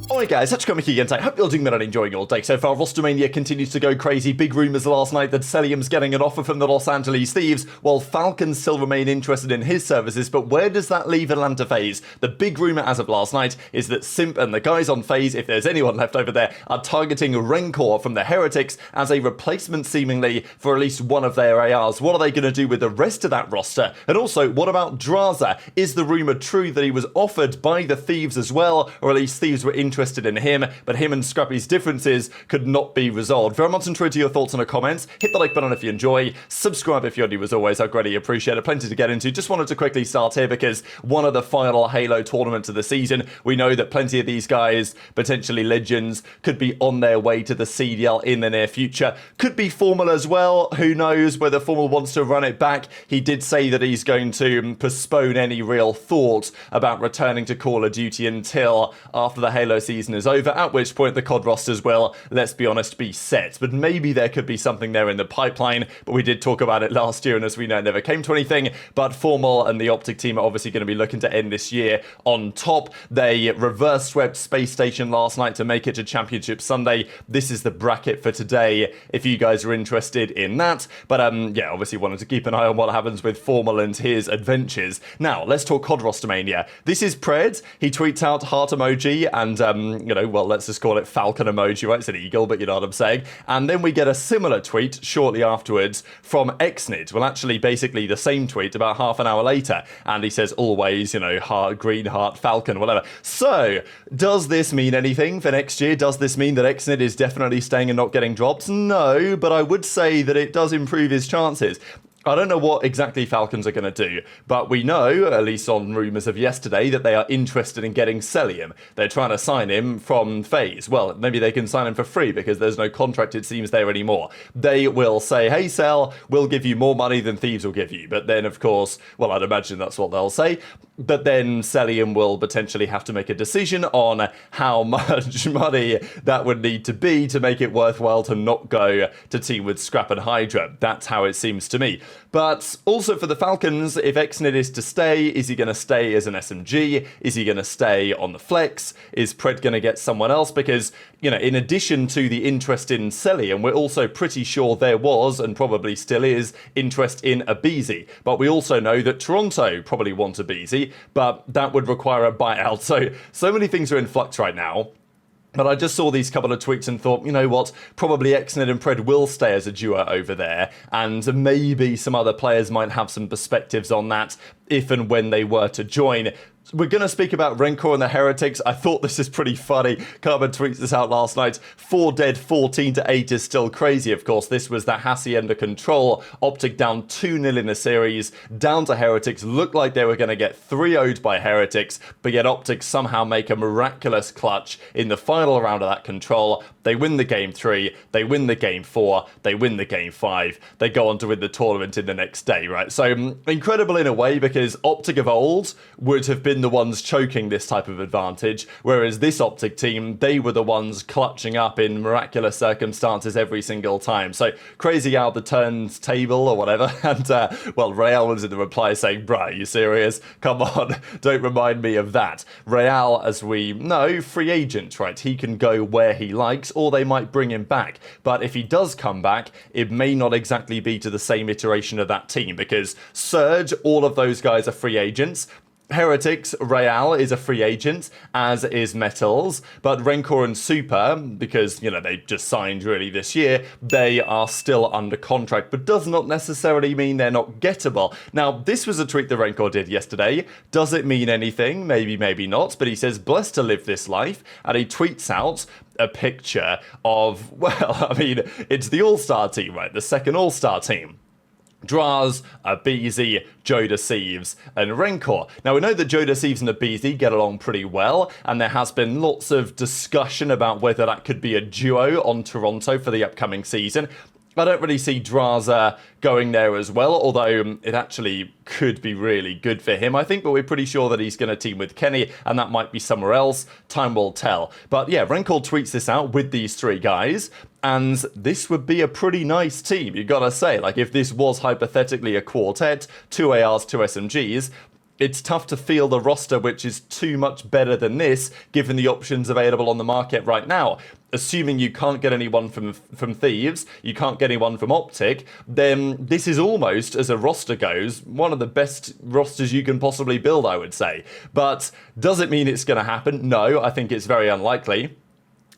Alright guys, HyDra again. I hope you're doing well and enjoying your day so far. Rostermania continues to go crazy. Big rumours last night that Cellium's getting an offer from the Los Angeles Thieves, while Falcons still remain interested in his services. But where does that leave Atlanta FaZe? The big rumour as of last night is that Simp and the guys on FaZe, if there's anyone left over there, are targeting RenKor from the Heretics as a replacement seemingly for at least one of their ARs. What are they going to do with the rest of that roster? And also, what about Drazah? Is the rumour true that he was offered by the Thieves as well, or at least Thieves were interested in him, but him and Scrappy's differences could not be resolved? Very much enjoyed your thoughts in the comments. Hit the like button if you enjoy. Subscribe if you're new as always. I'd greatly appreciate it. Plenty to get into. Just wanted to quickly start here because one of the final Halo tournaments of the season. We know that plenty of these guys, potentially legends, could be on their way to the CDL in the near future. Could be Formal as well. Who knows whether Formal wants to run it back. He did say that he's going to postpone any real thought about returning to Call of Duty until after the Halo season is over, at which point the COD rosters will, let's be honest, be set. But maybe there could be something there in the pipeline, but we did talk about it last year, and as we know, it never came to anything. But Formal and the OpTic team are obviously going to be looking to end this year on top. They reverse swept Space Station last night to make it to Championship Sunday. This is the bracket for today, if you guys are interested in that. But yeah, obviously wanted to keep an eye on what happens with Formal and his adventures. Now, let's talk COD Rostermania. This is Pred. He tweets out heart emoji and, you know, well, let's just call it Falcon emoji, right? It's an eagle, but you know what I'm saying. And then we get a similar tweet shortly afterwards from Xnid. Well, actually, basically the same tweet about half an hour later. And he says, always, you know, heart, green heart, Falcon, whatever. So, does this mean anything for next year? Does this mean that Xnid is definitely staying and not getting drops? No, but I would say that it does improve his chances. I don't know what exactly Falcons are going to do, but we know, at least on rumours of yesterday, that they are interested in getting Cellium. They're trying to sign him from FaZe. Well, maybe they can sign him for free because there's no contract, it seems, there anymore. They will say, hey, Cell, we'll give you more money than Thieves will give you. But then, of course, well, I'd imagine that's what they'll say. But then Cellium will potentially have to make a decision on how much money that would need to be to make it worthwhile to not go to team with Scrap and HyDra. That's how it seems to me. But also for the Falcons, if Xnid is to stay, is he going to stay as an SMG? Is he going to stay on the flex? Is Pred going to get someone else? Because, you know, in addition to the interest in Cellium, we're also pretty sure there was, and probably still is, interest in aBeZy. But we also know that Toronto probably want aBeZy, but that would require a buyout. So many things are in flux right now. But I just saw these couple of tweets and thought, you know what, probably Xnid and Pred will stay as a duo over there, and maybe some other players might have some perspectives on that if and when they were to join. We're going to speak about RenKor and the Heretics. I thought this is pretty funny. Carbon tweets this out last night. 4 dead, 14-8 is still crazy, of course. This was that Hacienda control. OpTic down 2-0 in the series, down to Heretics. Looked like they were going to get 3-0'd by Heretics, but yet OpTic somehow make a miraculous clutch in the final round of that control. They win the game 3, they win the game 4, they win the game 5. They go on to win the tournament in the next day, right? So incredible in a way, because OpTic of old would have been the ones choking this type of advantage, whereas this OpTic team, they were the ones clutching up in miraculous circumstances every single time. So crazy how the turns table or whatever. And well, Real was in the reply saying, bruh, are you serious? Come on, don't remind me of that. Real, as we know, free agent, right? He can go where he likes, or they might bring him back. But if he does come back, it may not exactly be to the same iteration of that team, because Surge, all of those guys are free agents. Heretics, Real is a free agent, as is Metals, but RenKor and Super, because, you know, they just signed really this year, they are still under contract, but does not necessarily mean they're not gettable. Now, this was a tweet that RenKor did yesterday. Does it mean anything? Maybe, maybe not, but he says, blessed to live this life, and he tweets out a picture of, well, I mean, it's the All-Star team, right? The second All-Star team. Drazah, aBeZy, JoeDeceives, and RenKor. Now, we know that JoeDeceives and aBeZy get along pretty well, and there has been lots of discussion about whether that could be a duo on Toronto for the upcoming season. I don't really see Drazah going there as well, although it actually could be really good for him, I think, but we're pretty sure that he's going to team with Kenny, and that might be somewhere else. Time will tell. But yeah, RenKor tweets this out with these 3 guys, and this would be a pretty nice team, you gotta say. Like, if this was hypothetically a quartet, 2 ARs, 2 SMGs, it's tough to field a roster which is too much better than this, given the options available on the market right now. Assuming you can't get anyone from Thieves, you can't get anyone from OpTic, then this is almost, as a roster goes, one of the best rosters you can possibly build, I would say. But does it mean it's going to happen? No, I think it's very unlikely.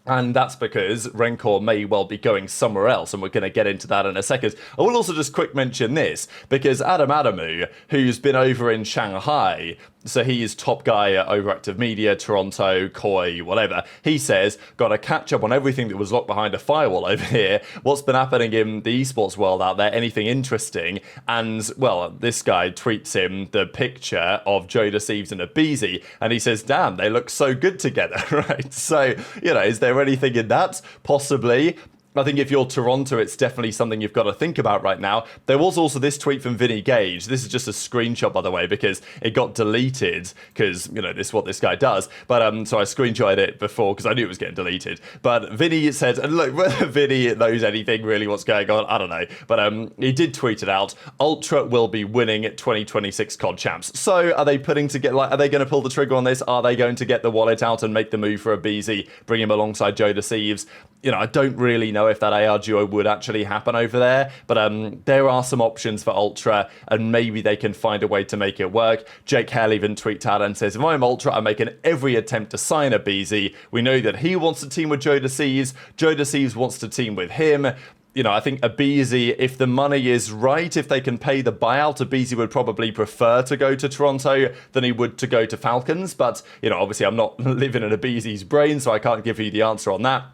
And that's because RenKor may well be going somewhere else, and we're going to get into that in a second. I will also just quick mention this, because Adamu, who's been over in Shanghai, so he is top guy at Overactive Media, Toronto, Koi, whatever. He says, got to catch up on everything that was locked behind a firewall over here. What's been happening in the esports world out there? Anything interesting? And, well, this guy tweets him the picture of JoeDeceives and aBeZy, and he says, damn, they look so good together, right? So, you know, is there anything in that? Possibly. I think if you're Toronto, it's definitely something you've got to think about right now. There was also this tweet from Vinny Gage. This is just a screenshot, by the way, because it got deleted, because, you know, this is what this guy does. But so I screenshotted it before, because I knew it was getting deleted. But Vinny said, and look, whether Vinny knows anything really what's going on, I don't know. But he did tweet it out. Ultra will be winning 2026 COD champs. So are they putting together, like, are they going to pull the trigger on this? Are they going to get the wallet out and make the move for aBeZy, bring him alongside JoeDeceives? You know, I don't really know if that AR duo would actually happen over there, but there are some options for Ultra, and maybe they can find a way to make it work. TJHaLy even tweeted out and says, if I'm Ultra, I'm making every attempt to sign aBeZy. We know that he wants to team with JoeDeceives. JoeDeceives wants to team with him. You know, I think aBeZy, if the money is right, if they can pay the buyout, aBeZy would probably prefer to go to Toronto than he would to go to Falcons. But, you know, obviously I'm not living in aBeZy's brain, so I can't give you the answer on that.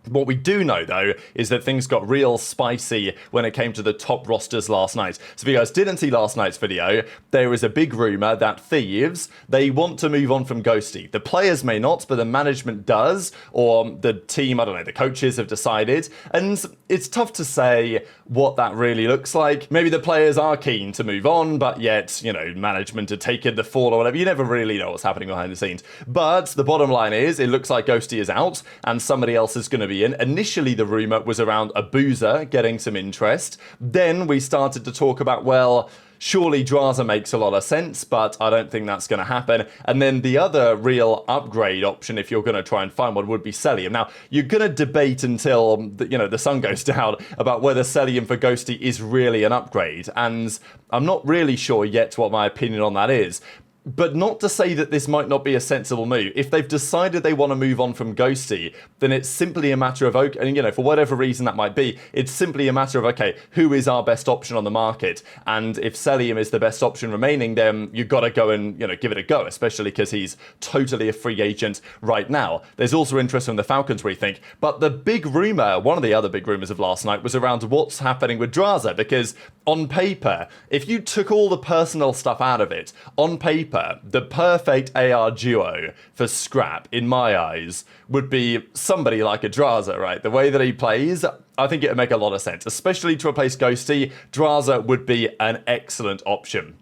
What we do know, though, is that things got real spicy when it came to the top rosters last night. So if you guys didn't see last night's video, there is a big rumour that Thieves, they want to move on from Ghosty. The players may not, but the management does, or the team, I don't know, the coaches have decided. And it's tough to say what that really looks like. Maybe the players are keen to move on, but yet, you know, management had taken the fall or whatever. You never really know what's happening behind the scenes. But the bottom line is, it looks like Ghosty is out, and somebody else is going to be in. Initially, the rumour was around Abuzah getting some interest. Then we started to talk about, well, surely Drazah makes a lot of sense, but I don't think that's going to happen. And then the other real upgrade option, if you're going to try and find one, would be Cellium. Now, you're going to debate until, you know, the sun goes down about whether Cellium for Ghosty is really an upgrade. And I'm not really sure yet what my opinion on that is. But not to say that this might not be a sensible move. If they've decided they want to move on from Ghosty, then it's simply a matter of, okay, and you know, for whatever reason that might be, it's simply a matter of, okay, who is our best option on the market? And if Cellium is the best option remaining, then you've got to go and, you know, give it a go, especially because he's totally a free agent right now. There's also interest from the Falcons, we think. But the big rumour, one of the other big rumours of last night, was around what's happening with Drazah, because on paper, if you took all the personal stuff out of it, on paper, the perfect AR duo for Scrap, in my eyes, would be somebody like a Drazah, right? The way that he plays, I think it would make a lot of sense, especially to replace Ghosty. Drazah would be an excellent option.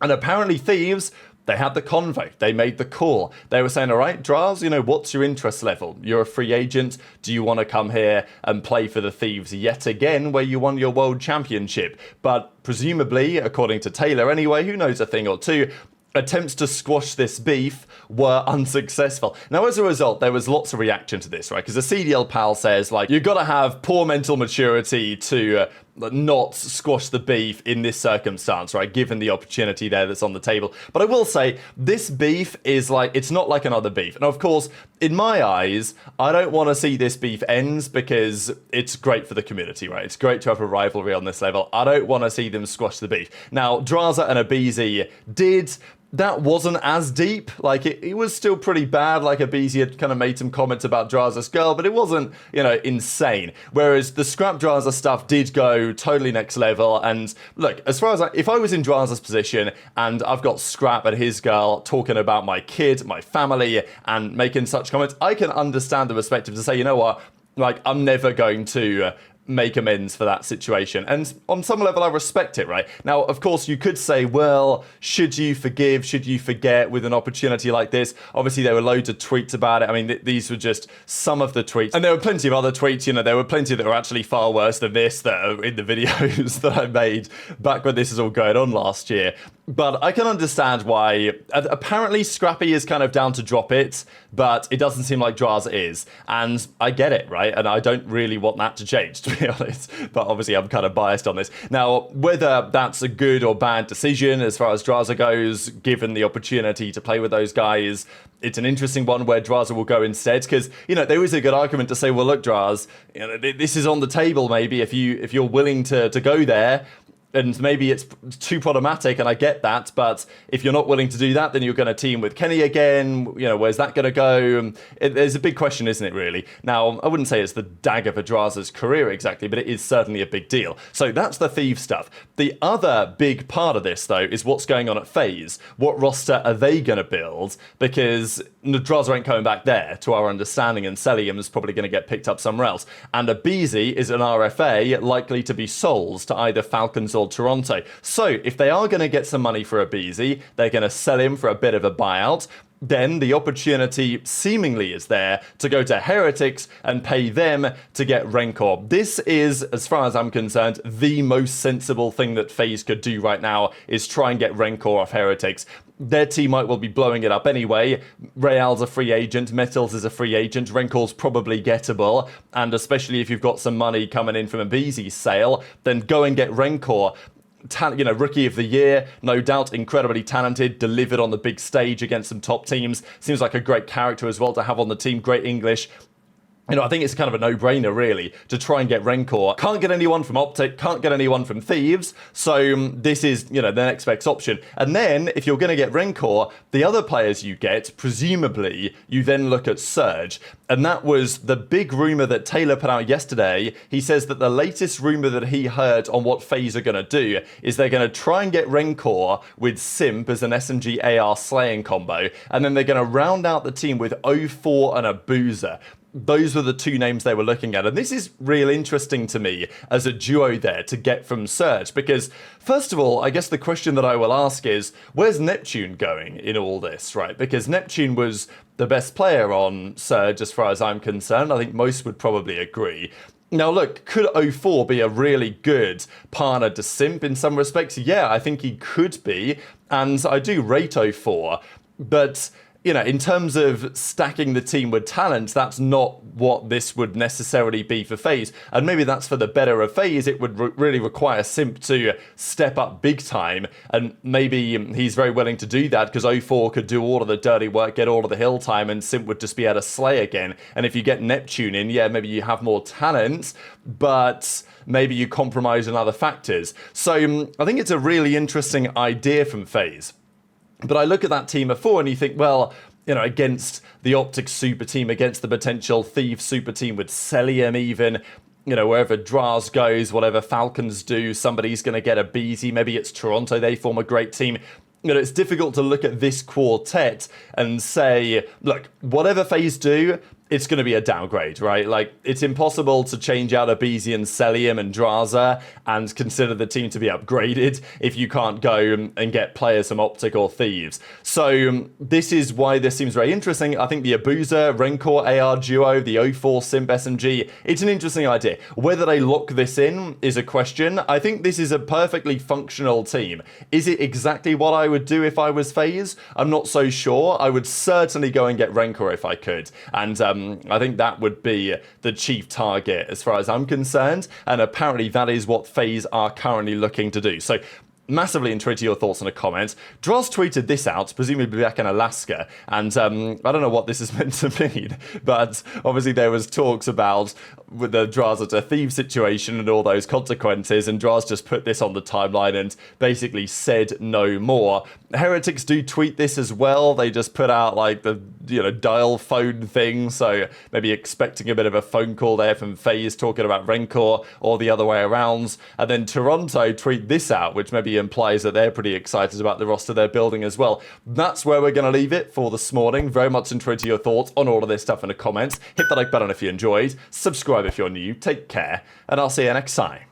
And apparently Thieves, they had the convo. They made the call. They were saying, all right, Draz, you know, what's your interest level? You're a free agent. Do you want to come here and play for the Thieves yet again, where you won your world championship? But presumably, according to Taylor anyway, who knows a thing or two, attempts to squash this beef were unsuccessful. Now, as a result, there was lots of reaction to this, right? Because the CDL pal says, like, you've got to have poor mental maturity to not squash the beef in this circumstance, right? Given the opportunity there that's on the table. But I will say, this beef is like, it's not like another beef. And of course, in my eyes, I don't want to see this beef ends because it's great for the community, right? It's great to have a rivalry on this level. I don't want to see them squash the beef. Now, Drazah and aBeZy did... That wasn't as deep. Like, it was still pretty bad. Like, aBeZy had kind of made some comments about Drazah's girl, but it wasn't, you know, insane. Whereas the Scrap Drazah stuff did go totally next level. And look, as far as if I was in Drazah's position and I've got Scrap and his girl talking about my kid, my family, and making such comments, I can understand the perspective to say, you know what, like, I'm never going to make amends for that situation. And on some level, I respect it, right? Now, of course, you could say, well, should you forgive? Should you forget with an opportunity like this? Obviously, there were loads of tweets about it. I mean, these were just some of the tweets. And there were plenty of other tweets, you know, there were plenty that were actually far worse than this that are in the videos that I made back when this was all going on last year. But I can understand why. Apparently, Scrappy is kind of down to drop it, but it doesn't seem like Drazah is. And I get it, right? And I don't really want that to change, to be honest. But obviously, I'm kind of biased on this. Now, whether that's a good or bad decision as far as Drazah goes, given the opportunity to play with those guys, it's an interesting one where Drazah will go instead. Because, you know, there is a good argument to say, well, look, Drazah, you know, this is on the table maybe if you're willing to go there. And maybe it's too problematic, and I get that, but if you're not willing to do that, then you're going to team with Kenny again. You know, where's that going to go? There's a big question, isn't it, really? Now, I wouldn't say it's the dagger for Drazah's career exactly, but it is certainly a big deal. So that's the Thieves stuff. The other big part of this, though, is what's going on at FaZe. What roster are they going to build? Because Drazah ain't coming back there, to our understanding, and Cellium is probably going to get picked up somewhere else. And aBeZy is an RFA likely to be sold to either Falcons or Toronto. So if they are going to get some money for aBeZy, they're going to sell him for a bit of a buyout. Then the opportunity seemingly is there to go to Heretics and pay them to get RenKor. This is, as far as I'm concerned, the most sensible thing that FaZe could do right now is try and get RenKor off Heretics. Their team might well be blowing it up anyway. Real's a free agent, Metals is a free agent, RenKor's probably gettable, and especially if you've got some money coming in from aBeZy's sale, then go and get RenKor. You know, rookie of the year, no doubt, incredibly talented, delivered on the big stage against some top teams. Seems like a great character as well to have on the team, great English. You know, I think it's kind of a no-brainer, really, to try and get RenKor. Can't get anyone from OpTic, can't get anyone from Thieves, so this is, you know, the next best option. And then, if you're going to get RenKor, the other players you get, presumably, you then look at Surge. And that was the big rumour that Taylor put out yesterday. He says that the latest rumour that he heard on what FaZe are going to do is they're going to try and get RenKor with Simp as an SMG AR slaying combo, and then they're going to round out the team with 04 and Abuzah. Those were the two names they were looking at. And this is real interesting to me as a duo there to get from Surge. Because, first of all, I guess the question that I will ask is, where's Neptune going in all this, right? Because Neptune was the best player on Surge as far as I'm concerned. I think most would probably agree. Now, look, could 04 be a really good partner to Simp in some respects? Yeah, I think he could be. And I do rate 04. But, you know, in terms of stacking the team with talent, that's not what this would necessarily be for FaZe. And maybe that's for the better of FaZe. It would really require Simp to step up big time. And maybe he's very willing to do that because 04 could do all of the dirty work, get all of the hill time, and Simp would just be able to slay again. And if you get Neptune in, yeah, maybe you have more talent, but maybe you compromise on other factors. So I think it's a really interesting idea from FaZe. But I look at that team of 4 and you think, well, you know, against the OpTic super team, against the potential Thieves super team with Cellium even, you know, wherever Drazah goes, whatever Falcons do, somebody's going to get aBeZy. Maybe it's Toronto, they form a great team. You know, it's difficult to look at this quartet and say, look, whatever FaZe do, it's going to be a downgrade, right? Like, it's impossible to change out aBeZy and Cellium and Drazah and consider the team to be upgraded if you can't go and get players from OpTic or Thieves. So this is why this seems very interesting. I think the Abuzah, RenKor AR duo, the 04 Simp SMG, it's an interesting idea. Whether they lock this in is a question. I think this is a perfectly functional team. Is it exactly what I would do if I was FaZe? I'm not so sure. I would certainly go and get RenKor if I could. And I think that would be the chief target as far as I'm concerned. And apparently that is what FaZe are currently looking to do. So massively intrigued to your thoughts in the comments. Drazah tweeted this out, presumably back in Alaska, and I don't know what this is meant to mean, but obviously there was talks about with the Drazah to Thieves situation and all those consequences, and Drazah just put this on the timeline and basically said no more. Heretics do tweet this as well. They just put out like the, you know, dial phone thing, so maybe expecting a bit of a phone call there from FaZe talking about RenKor or the other way around. And then Toronto tweet this out, which maybe implies that they're pretty excited about the roster they're building as well. That's where we're going to leave it for this morning. Very much intrigued to your thoughts on all of this stuff in the comments. Hit the like button if you enjoyed. Subscribe if you're new. Take care, and I'll see you next time.